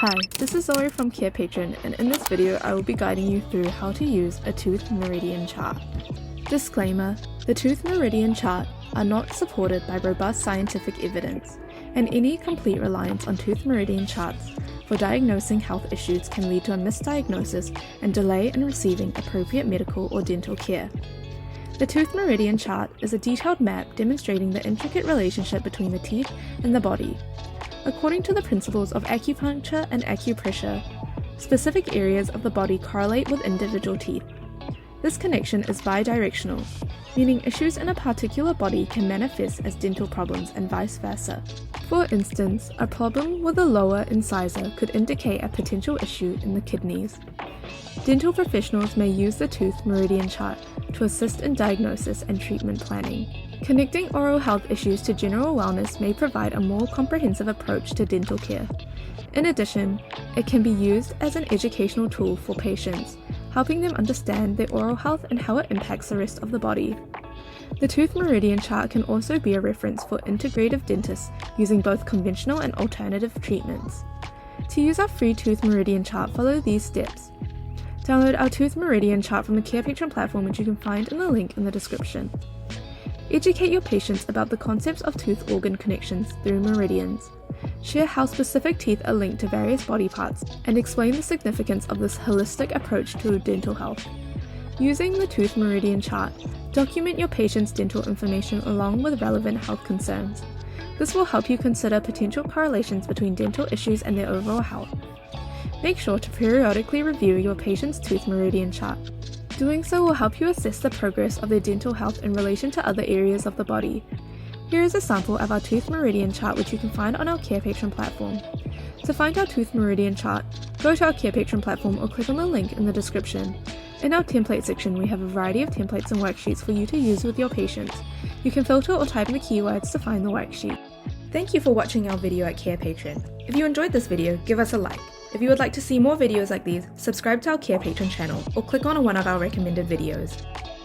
Hi, this is Zoe from Carepatron, and in this video I will be guiding you through how to use a Tooth Meridian Chart. Disclaimer: the Tooth Meridian Chart are not supported by robust scientific evidence, and any complete reliance on Tooth Meridian charts for diagnosing health issues can lead to a misdiagnosis and delay in receiving appropriate medical or dental care. The Tooth Meridian Chart is a detailed map demonstrating the intricate relationship between the teeth and the body. According to the principles of acupuncture and acupressure, specific areas of the body correlate with individual teeth. This connection is bidirectional, meaning issues in a particular body can manifest as dental problems and vice versa. For instance, a problem with a lower incisor could indicate a potential issue in the kidneys. Dental professionals may use the Tooth Meridian Chart to assist in diagnosis and treatment planning. Connecting oral health issues to general wellness may provide a more comprehensive approach to dental care. In addition, it can be used as an educational tool for patients, helping them understand their oral health and how it impacts the rest of the body. The Tooth Meridian Chart can also be a reference for integrative dentists using both conventional and alternative treatments. To use our free Tooth Meridian Chart, follow these steps. Download our Tooth Meridian Chart from the Carepatron platform, which you can find in the link in the description. Educate your patients about the concepts of tooth organ connections through meridians. Share how specific teeth are linked to various body parts, and explain the significance of this holistic approach to dental health. Using the Tooth Meridian Chart, document your patient's dental information along with relevant health concerns. This will help you consider potential correlations between dental issues and their overall health. Make sure to periodically review your patient's Tooth Meridian Chart. Doing so will help you assess the progress of their dental health in relation to other areas of the body. Here is a sample of our Tooth Meridian Chart, which you can find on our Carepatron platform. To find our Tooth Meridian Chart, go to our Carepatron platform or click on the link in the description. In our template section, we have a variety of templates and worksheets for you to use with your patients. You can filter or type in the keywords to find the worksheet. Thank you for watching our video at Carepatron. If you enjoyed this video, give us a like. If you would like to see more videos like these, subscribe to our Carepatron channel or click on one of our recommended videos.